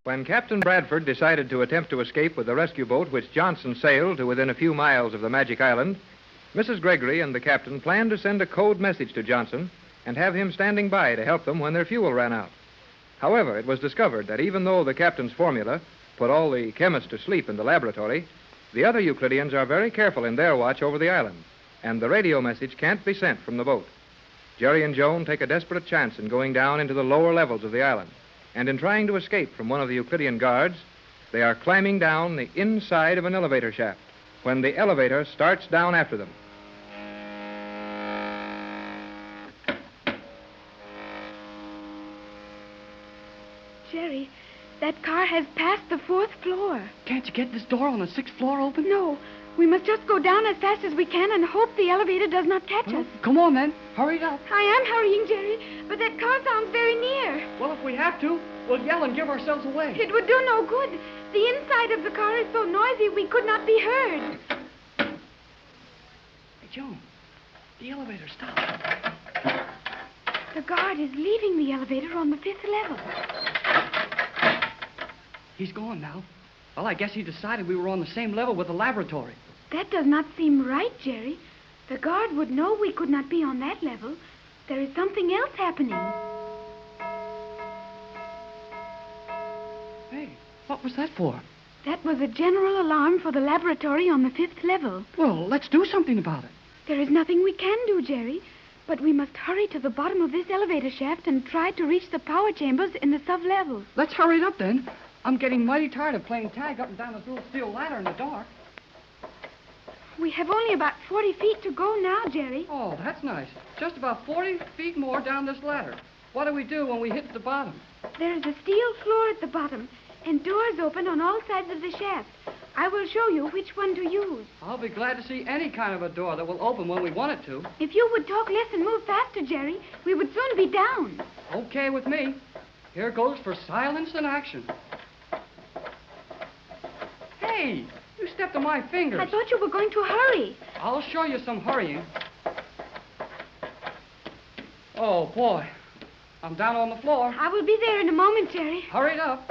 When Captain Bradford decided to attempt to escape with the rescue boat which Johnson sailed to within a few miles of the Magic Island, Mrs. Gregory and the captain planned to send a code message to Johnson and have him standing by to help them when their fuel ran out. However, it was discovered that even though the captain's formula put all the chemists to sleep in the laboratory, the other Euclideans are very careful in their watch over the island, and the radio message can't be sent from the boat. Jerry and Joan take a desperate chance in going down into the lower levels of the island, and in trying to escape from one of the Euclidean guards, they are climbing down the inside of an elevator shaft when the elevator starts down after them. Jerry, that car has passed the 4th floor. Can't you get this door on the 6th floor open? No. We must just go down as fast as we can and hope the elevator does not catch us. Come on, then. Hurry it up. I am hurrying, Jerry, but that car sounds very near. Well, if we have to, we'll yell and give ourselves away. It would do no good. The inside of the car is so noisy we could not be heard. Hey, Joan, the elevator stopped. The guard is leaving the elevator on the 5th level. He's gone now. Well, I guess he decided we were on the same level with the laboratory. That does not seem right, Jerry. The guard would know we could not be on that level. There is something else happening. Hey, what was that for? That was a general alarm for the laboratory on the 5th level. Well, let's do something about it. There is nothing we can do, Jerry. But we must hurry to the bottom of this elevator shaft and try to reach the power chambers in the sub-levels. Let's hurry it up, then. I'm getting mighty tired of playing tag up and down this little steel ladder in the dark. We have only about 40 feet to go now, Jerry. Oh, that's nice. Just about 40 feet more down this ladder. What do we do when we hit the bottom? There is a steel floor at the bottom and doors open on all sides of the shaft. I will show you which one to use. I'll be glad to see any kind of a door that will open when we want it to. If you would talk less and move faster, Jerry, we would soon be down. Okay with me. Here goes for silence and action. Hey, you stepped on my fingers. I thought you were going to hurry. I'll show you some hurrying. Oh, boy. I'm down on the floor. I will be there in a moment, Jerry. Hurry it up.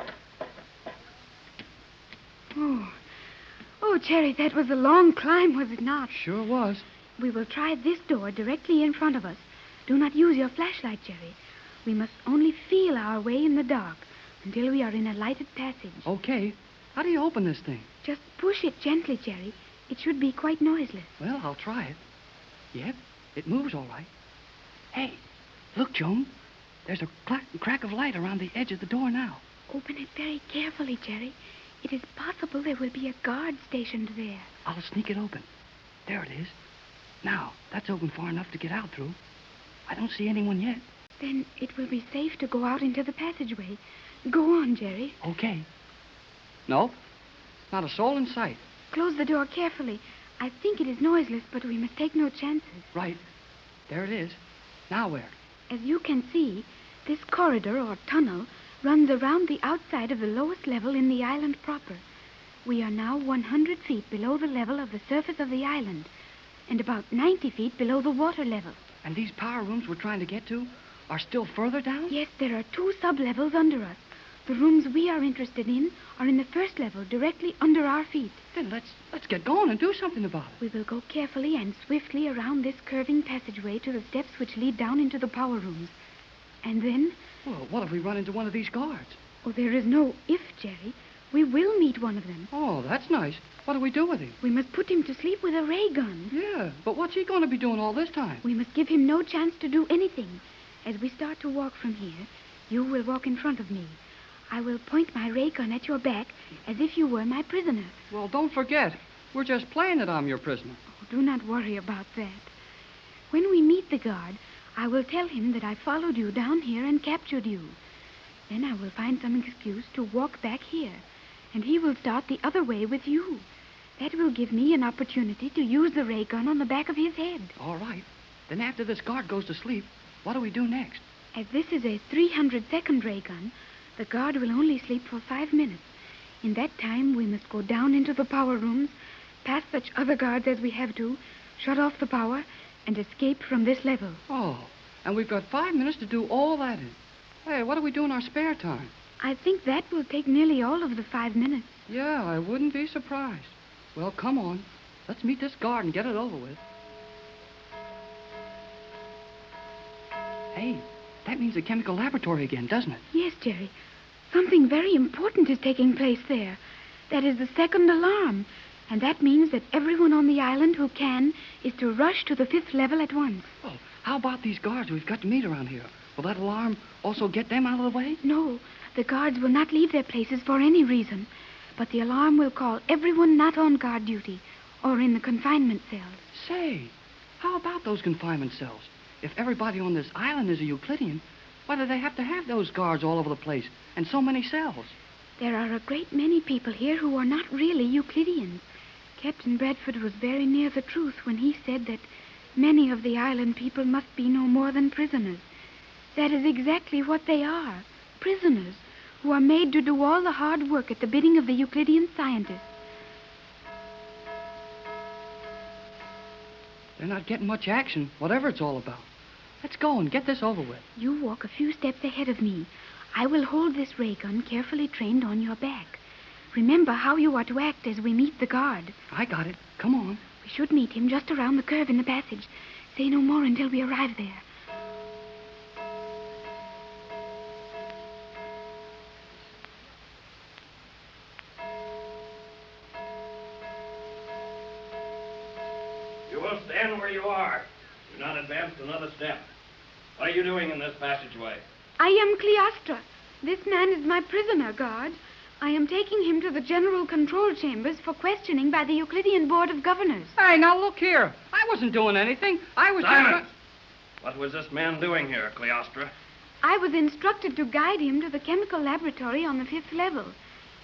Oh, Jerry, that was a long climb, was it not? Sure was. We will try this door directly in front of us. Do not use your flashlight, Jerry. We must only feel our way in the dark until we are in a lighted passage. Okay. How do you open this thing? Just push it gently, Jerry. It should be quite noiseless. Well, I'll try it. Yep, it moves all right. Hey, look, Joan. There's a crack of light around the edge of the door now. Open it very carefully, Jerry. It is possible there will be a guard stationed there. I'll sneak it open. There it is. Now, that's open far enough to get out through. I don't see anyone yet. Then it will be safe to go out into the passageway. Go on, Jerry. Okay. No, not a soul in sight. Close the door carefully. I think it is noiseless, but we must take no chances. Right. There it is. Now where? As you can see, this corridor or tunnel runs around the outside of the lowest level in the island proper. We are now 100 feet below the level of the surface of the island and about 90 feet below the water level. And these power rooms we're trying to get to are still further down? Yes, there are 2 sub-levels under us. The rooms we are interested in are in the 1st level, directly under our feet. Then let's get going and do something about it. We will go carefully and swiftly around this curving passageway to the steps which lead down into the power rooms. And then... Well, what if we run into one of these guards? Oh, there is no if, Jerry. We will meet one of them. Oh, that's nice. What do we do with him? We must put him to sleep with a ray gun. Yeah, but what's he going to be doing all this time? We must give him no chance to do anything. As we start to walk from here, you will walk in front of me. I will point my ray gun at your back as if you were my prisoner. Well, don't forget, we're just playing that I'm your prisoner. Oh, do not worry about that. When we meet the guard, I will tell him that I followed you down here and captured you. Then I will find some excuse to walk back here, and he will start the other way with you. That will give me an opportunity to use the ray gun on the back of his head. All right. Then after this guard goes to sleep, what do we do next? As this is a 300-second ray gun, the guard will only sleep for 5 minutes. In that time, we must go down into the power rooms, pass such other guards as we have to, shut off the power, and escape from this level. Oh, and we've got 5 minutes to do all that in. Hey, what do we do in our spare time? I think that will take nearly all of the 5 minutes. Yeah, I wouldn't be surprised. Well, come on. Let's meet this guard and get it over with. Hey, that means the chemical laboratory again, doesn't it? Yes, Jerry. Something very important is taking place there. That is the second alarm. And that means that everyone on the island who can is to rush to the 5th level at once. Oh, how about these guards we've got to meet around here? Will that alarm also get them out of the way? No, the guards will not leave their places for any reason. But the alarm will call everyone not on guard duty or in the confinement cells. Say, how about those confinement cells? If everybody on this island is a Euclidean, why do they have to have those guards all over the place and so many cells? There are a great many people here who are not really Euclideans. Captain Bradford was very near the truth when he said that many of the island people must be no more than prisoners. That is exactly what they are, prisoners, who are made to do all the hard work at the bidding of the Euclidean scientists. They're not getting much action, whatever it's all about. Let's go and get this over with. You walk a few steps ahead of me. I will hold this ray gun carefully trained on your back. Remember how you are to act as we meet the guard. I got it. Come on. We should meet him just around the curve in the passage. Say no more until we arrive there. You will stand where you are. Do not advance another step. What are you doing in this passageway? I am Cleostra. This man is my prisoner, guard. I am taking him to the General Control Chambers for questioning by the Euclidean Board of Governors. Hey, now look here. I wasn't doing anything. I was Silence! What was this man doing here, Cleostra? I was instructed to guide him to the chemical laboratory on the 5th level.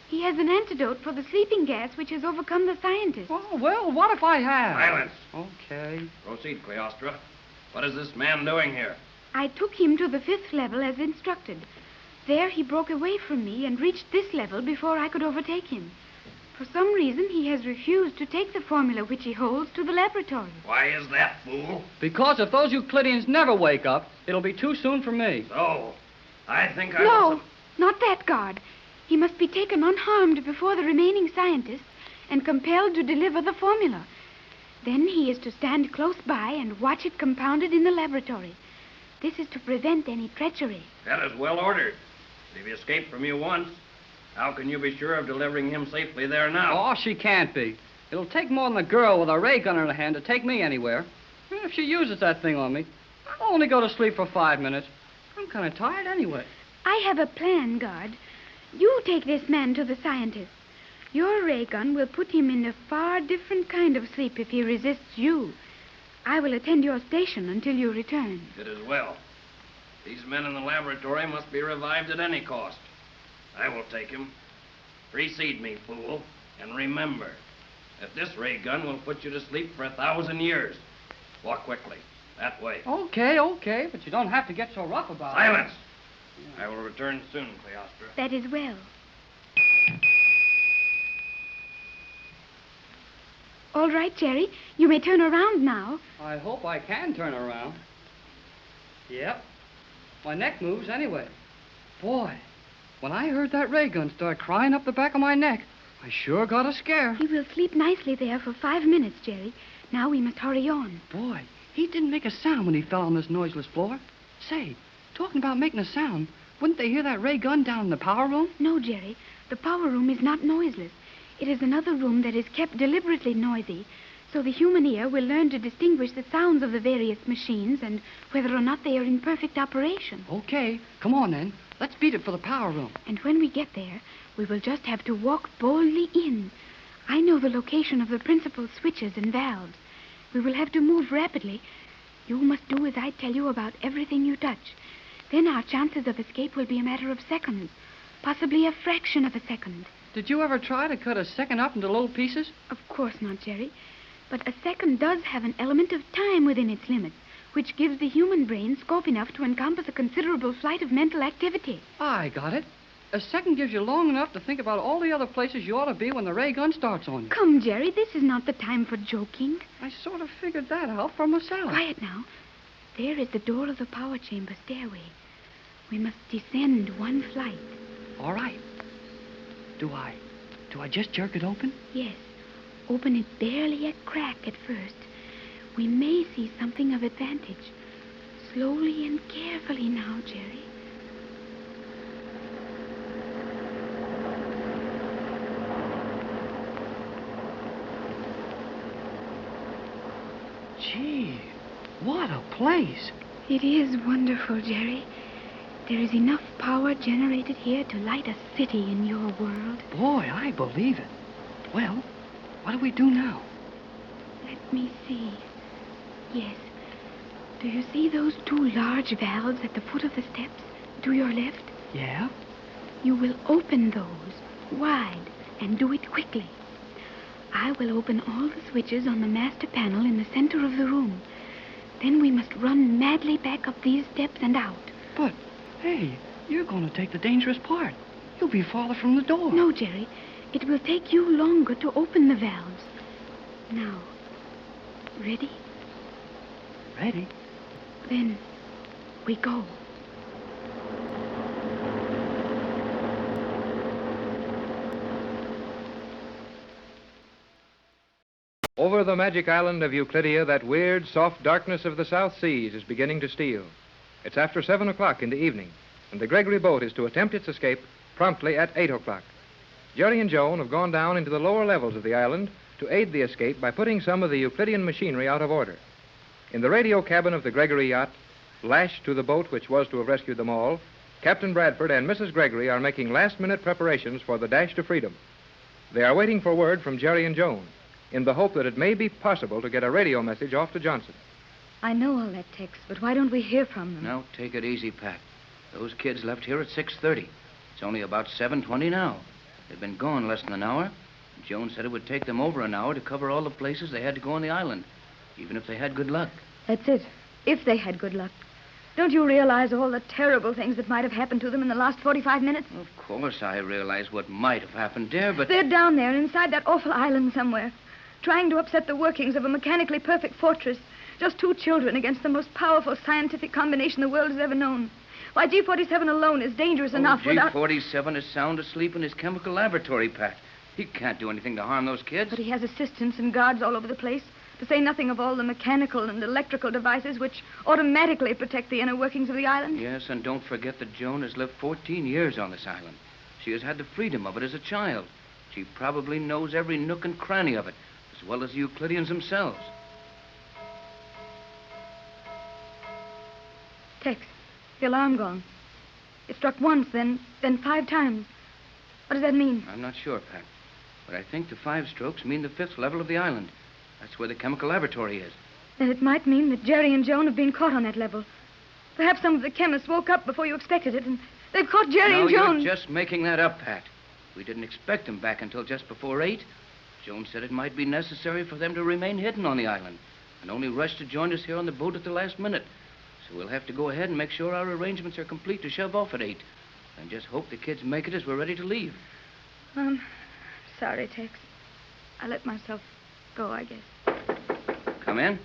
He has an antidote for the sleeping gas which has overcome the scientists. Oh, well, what if I have? Silence! Okay. Proceed, Cleostra. What is this man doing here? I took him to the 5th level as instructed. There he broke away from me and reached this level before I could overtake him. For some reason, he has refused to take the formula which he holds to the laboratory. Why is that, fool? Because if those Euclideans never wake up, it'll be too soon for me. So, I think I No, will... not that, guard. He must be taken unharmed before the remaining scientists and compelled to deliver the formula. Then he is to stand close by and watch it compounded in the laboratory. This is to prevent any treachery. That is well ordered. If he escaped from you once, how can you be sure of delivering him safely there now? Oh, she can't be. It'll take more than a girl with a ray gun in her hand to take me anywhere. If she uses that thing on me, I'll only go to sleep for 5 minutes. I'm kind of tired anyway. I have a plan, guard. You take this man to the scientists. Your ray gun will put him in a far different kind of sleep if he resists you. I will attend your station until you return. It is well. These men in the laboratory must be revived at any cost. I will take him. Precede me, fool, and remember that this ray gun will put you to sleep for 1,000 years. Walk quickly. That way. Okay, but you don't have to get so rough about it. Silence! I will return soon, Cleostra. That is well. All right, Jerry. You may turn around now. I hope I can turn around. Yep. My neck moves anyway. Boy, when I heard that ray gun start crying up the back of my neck, I sure got a scare. He will sleep nicely there for 5 minutes, Jerry. Now we must hurry on. Boy, he didn't make a sound when he fell on this noiseless floor. Say, talking about making a sound, wouldn't they hear that ray gun down in the power room? No, Jerry. The power room is not noiseless. It is another room that is kept deliberately noisy, so the human ear will learn to distinguish the sounds of the various machines and whether or not they are in perfect operation. Okay, come on then. Let's beat it for the power room. And when we get there, we will just have to walk boldly in. I know the location of the principal switches and valves. We will have to move rapidly. You must do as I tell you about everything you touch. Then our chances of escape will be a matter of seconds, possibly a fraction of a second. Did you ever try to cut a second up into little pieces? Of course not, Jerry. But a second does have an element of time within its limits, which gives the human brain scope enough to encompass a considerable flight of mental activity. I got it. A second gives you long enough to think about all the other places you ought to be when the ray gun starts on you. Come, Jerry, this is not the time for joking. I sort of figured that out for myself. Quiet now. There is the door of the power chamber stairway. We must descend one flight. All right. Do I just jerk it open? Yes. Open it barely a crack at first. We may see something of advantage. Slowly and carefully now, Jerry. Gee, what a place. It is wonderful, Jerry. There is enough power generated here to light a city in your world. Boy, I believe it. Well, what do we do now? Let me see. Yes. Do you see those 2 large valves at the foot of the steps to your left? Yeah? You will open those wide and do it quickly. I will open all the switches on the master panel in the center of the room. Then we must run madly back up these steps and out. But, hey, you're going to take the dangerous part. You'll be farther from the door. No, Jerry. It will take you longer to open the valves. Now, ready? Ready? Then we go. Over the magic island of Euclidia, that weird, soft darkness of the South Seas is beginning to steal. It's after 7 o'clock in the evening, and the Gregory boat is to attempt its escape promptly at 8 o'clock. Jerry and Joan have gone down into the lower levels of the island to aid the escape by putting some of the Euclidean machinery out of order. In the radio cabin of the Gregory yacht, lashed to the boat which was to have rescued them all, Captain Bradford and Mrs. Gregory are making last-minute preparations for the dash to freedom. They are waiting for word from Jerry and Joan, in the hope that it may be possible to get a radio message off to Johnson. I know all that, Tex, but why don't we hear from them? Now, take it easy, Pat. Those kids left here at 6:30. It's only about 7:20 now. They've been gone less than an hour. Joan said it would take them over an hour to cover all the places they had to go on the island, even if they had good luck. That's it. If they had good luck. Don't you realize all the terrible things that might have happened to them in the last 45 minutes? Of course I realize what might have happened there, but... They're down there inside that awful island somewhere, trying to upset the workings of a mechanically perfect fortress. Just 2 children against the most powerful scientific combination the world has ever known. Why, G-47 alone is dangerous enough without... G-47 is sound asleep in his chemical laboratory, Pat. He can't do anything to harm those kids. But he has assistants and guards all over the place, to say nothing of all the mechanical and electrical devices which automatically protect the inner workings of the island. Yes, and don't forget that Joan has lived 14 years on this island. She has had the freedom of it as a child. She probably knows every nook and cranny of it, as well as the Euclideans themselves. Tex, the alarm gong. It struck once, then 5 times. What does that mean? I'm not sure, Pat. But I think the 5 strokes mean the 5th level of the island. That's where the chemical laboratory is. Then it might mean that Jerry and Joan have been caught on that level. Perhaps some of the chemists woke up before you expected it, and they've caught Jerry and Joan. You're just making that up, Pat. We didn't expect them back until just before 8. Joan said it might be necessary for them to remain hidden on the island, and only rushed to join us here on the boat at the last minute. So we'll have to go ahead and make sure our arrangements are complete to shove off at 8. And just hope the kids make it as we're ready to leave. Sorry, Tex. I let myself go, I guess. Come in.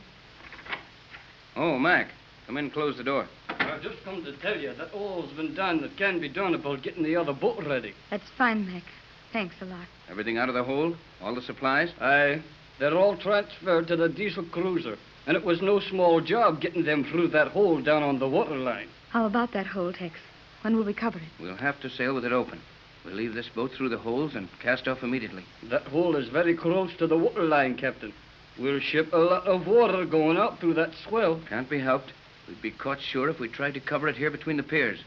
Oh, Mac. Come in and close the door. I've just come to tell you that all's been done that can be done about getting the other boat ready. That's fine, Mac. Thanks a lot. Everything out of the hold? All the supplies? Aye. They're all transferred to the diesel cruiser. And it was no small job getting them through that hole down on the water line. How about that hole, Tex? When will we cover it? We'll have to sail with it open. We'll leave this boat through the holes and cast off immediately. That hole is very close to the water line, Captain. We'll ship a lot of water going out through that swell. Can't be helped. We'd be caught sure if we tried to cover it here between the piers.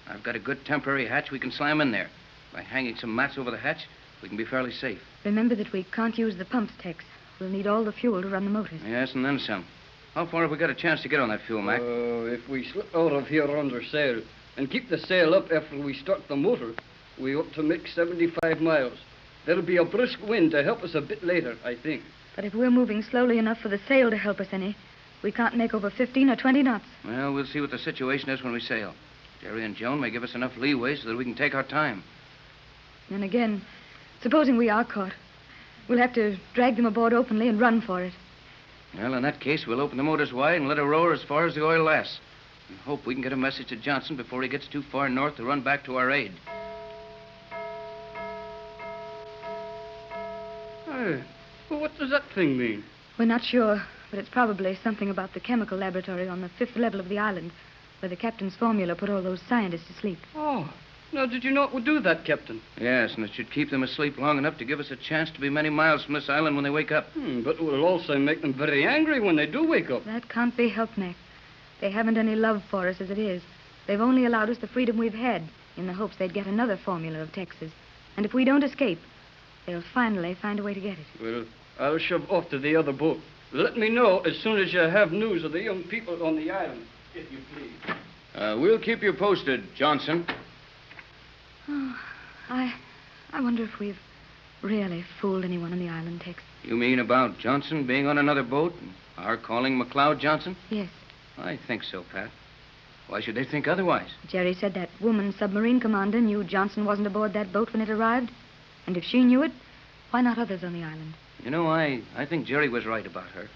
I've got a good temporary hatch we can slam in there. By hanging some mats over the hatch, we can be fairly safe. Remember that we can't use the pumps, Tex. We'll need all the fuel to run the motors. Yes, and then some. How far have we got a chance to get on that fuel, Mac? If we slip out of here under sail and keep the sail up after we start the motor, we ought to make 75 miles. There'll be a brisk wind to help us a bit later, I think. But if we're moving slowly enough for the sail to help us any, we can't make over 15 or 20 knots. Well, we'll see what the situation is when we sail. Jerry and Joan may give us enough leeway so that we can take our time. And again, supposing we are caught, we'll have to drag them aboard openly and run for it. Well, in that case, we'll open the motors wide and let her roar as far as the oil lasts. And hope we can get a message to Johnson before he gets too far north to run back to our aid. Well, what does that thing mean? We're not sure, but it's probably something about the chemical laboratory on the 5th level of the island, where the captain's formula put all those scientists to sleep. Oh. Now, did you know it would do that, Captain? Yes, and it should keep them asleep long enough to give us a chance to be many miles from this island when they wake up. But it will also make them very angry when they do wake up. That can't be helped, Mac. They haven't any love for us as it is. They've only allowed us the freedom we've had in the hopes they'd get another formula of Texas. And if we don't escape, they'll finally find a way to get it. Well, I'll shove off to the other boat. Let me know as soon as you have news of the young people on the island, if you please. We'll keep you posted, Johnson. Oh, I wonder if we've really fooled anyone on the island, Tex. You mean about Johnson being on another boat and our calling McLeod Johnson? Yes. I think so, Pat. Why should they think otherwise? Jerry said that woman submarine commander knew Johnson wasn't aboard that boat when it arrived. And if she knew it, why not others on the island? You know, I think Jerry was right about her.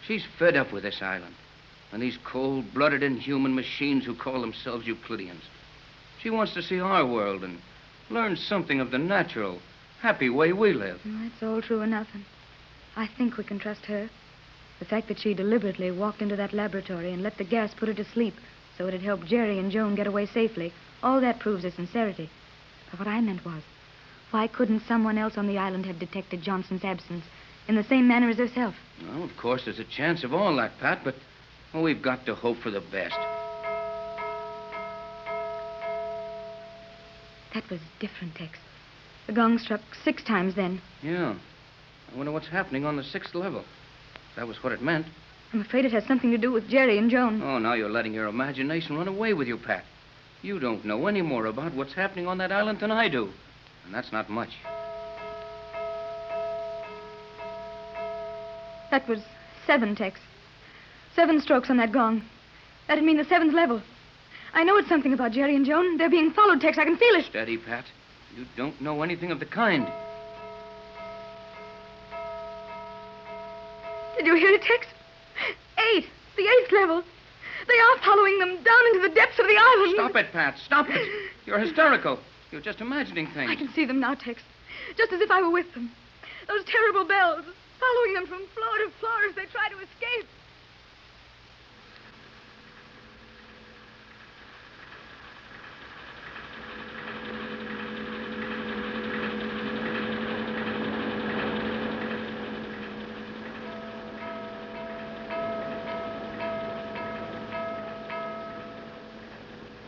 She's fed up with this island and these cold-blooded, inhuman machines who call themselves Euclideans. She wants to see our world and learn something of the natural, happy way we live. Well, that's all true enough, and I think we can trust her. The fact that she deliberately walked into that laboratory and let the gas put her to sleep so it'd help Jerry and Joan get away safely, all that proves her sincerity. But what I meant was, why couldn't someone else on the island have detected Johnson's absence in the same manner as herself? Well, of course, there's a chance of all that, Pat, but we've got to hope for the best. That was different, Tex. The gong struck 6 times then. Yeah. I wonder what's happening on the 6th level. That was what it meant. I'm afraid it has something to do with Jerry and Joan. Oh, now you're letting your imagination run away with you, Pat. You don't know any more about what's happening on that island than I do. And that's not much. That was 7, Tex. 7 strokes on that gong. That'd mean the 7th level. I know it's something about Jerry and Joan. They're being followed, Tex. I can feel it. Steady, Pat. You don't know anything of the kind. Did you hear it, Tex? 8. The 8th level. They are following them down into the depths of the island. Stop it, Pat. Stop it. You're hysterical. You're just imagining things. I can see them now, Tex. Just as if I were with them. Those terrible bells, following them from floor to floor as they try to escape.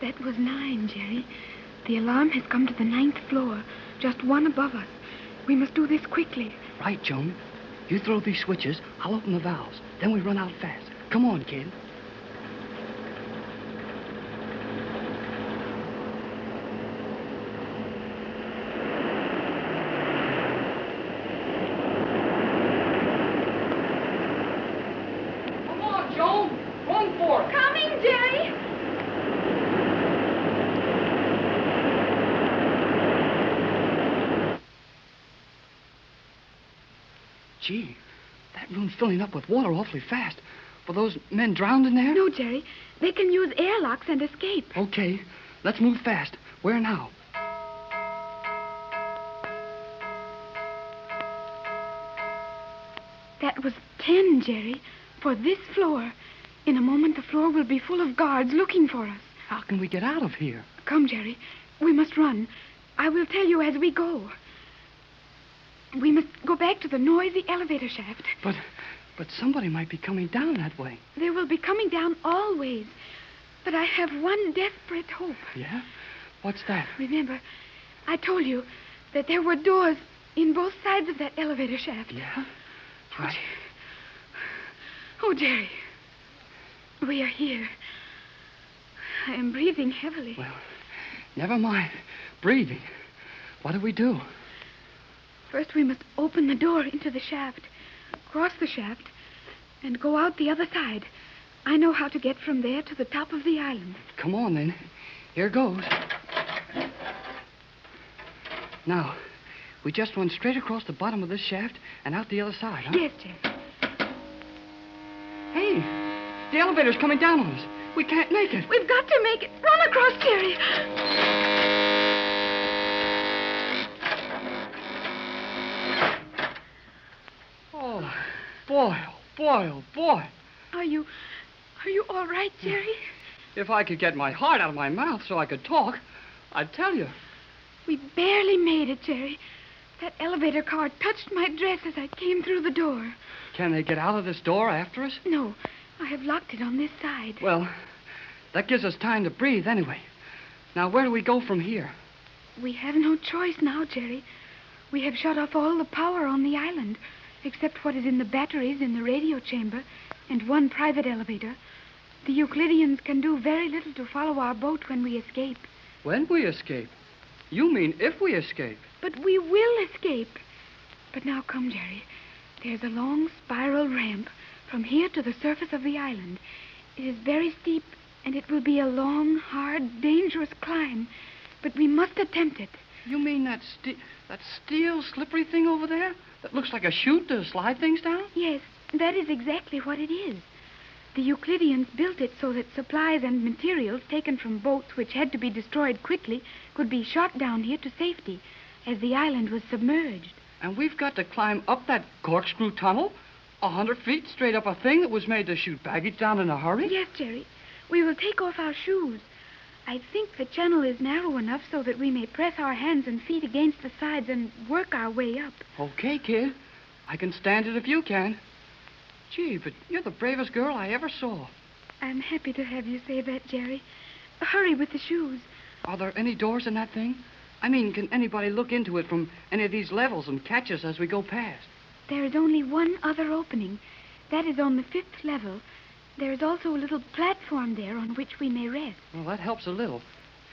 That was 9, Jerry. The alarm has come to the 9th floor, just one above us. We must do this quickly. Right, Joan. You throw these switches, I'll open the valves. Then we run out fast. Come on, kid. Come on, Joan. Run for it. Coming, Jerry! Gee, that room's filling up with water awfully fast. Were those men drowned in there? No, Jerry. They can use airlocks and escape. Okay, let's move fast. Where now? That was 10, Jerry. For this floor. In a moment, the floor will be full of guards looking for us. How can we get out of here? Come, Jerry. We must run. I will tell you as we go. We must go back to the noisy elevator shaft. But somebody might be coming down that way. They will be coming down always. But I have one desperate hope. Yeah? What's that? Remember, I told you that there were doors in both sides of that elevator shaft. Yeah? Right. Oh, Jerry. We are here. I am breathing heavily. Well, never mind. Breathing. What do we do? First, we must open the door into the shaft, cross the shaft, and go out the other side. I know how to get from there to the top of the island. Come on, then. Here goes. Now, we just run straight across the bottom of this shaft and out the other side, huh? Yes, Jerry. Hey, the elevator's coming down on us. We can't make it. We've got to make it. Run across, Jerry. Boy, oh boy, oh boy. Are you all right, Jerry? If I could get my heart out of my mouth so I could talk, I'd tell you. We barely made it, Jerry. That elevator car touched my dress as I came through the door. Can they get out of this door after us? No, I have locked it on this side. Well, that gives us time to breathe anyway. Now, where do we go from here? We have no choice now, Jerry. We have shut off all the power on the island, except what is in the batteries in the radio chamber and one private elevator. The Euclideans can do very little to follow our boat when we escape. When we escape? You mean if we escape? But we will escape. But now come, Jerry. There's a long spiral ramp from here to the surface of the island. It is very steep, and it will be a long, hard, dangerous climb. But we must attempt it. You mean that steel slippery thing over there? That looks like a chute to slide things down? Yes, that is exactly what it is. The Euclideans built it so that supplies and materials taken from boats which had to be destroyed quickly could be shot down here to safety, as the island was submerged. And we've got to climb up that corkscrew tunnel? 100 feet straight up a thing that was made to shoot baggage down in a hurry? Yes, Jerry. We will take off our shoes. I think the channel is narrow enough so that we may press our hands and feet against the sides and work our way up. Okay, kid. I can stand it if you can. Gee, but you're the bravest girl I ever saw. I'm happy to have you say that, Jerry. Hurry with the shoes. Are there any doors in that thing? I mean, can anybody look into it from any of these levels and catch us as we go past? There is only one other opening. That is on the 5th level. There is also a little platform there on which we may rest. Well, that helps a little.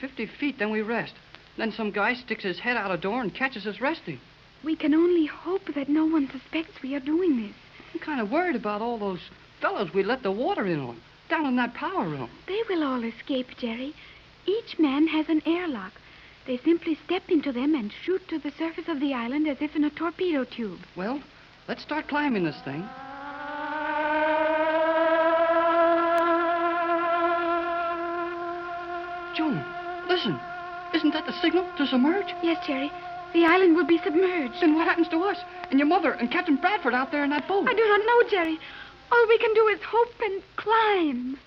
50 feet, then we rest. Then some guy sticks his head out a door and catches us resting. We can only hope that no one suspects we are doing this. I'm kind of worried about all those fellows we let the water in on, down in that power room. They will all escape, Jerry. Each man has an airlock. They simply step into them and shoot to the surface of the island as if in a torpedo tube. Well, let's start climbing this thing. Joan, listen. Isn't that the signal to submerge? Yes, Jerry. The island will be submerged. Then what happens to us? And your mother and Captain Bradford out there in that boat? I do not know, Jerry. All we can do is hope and climb.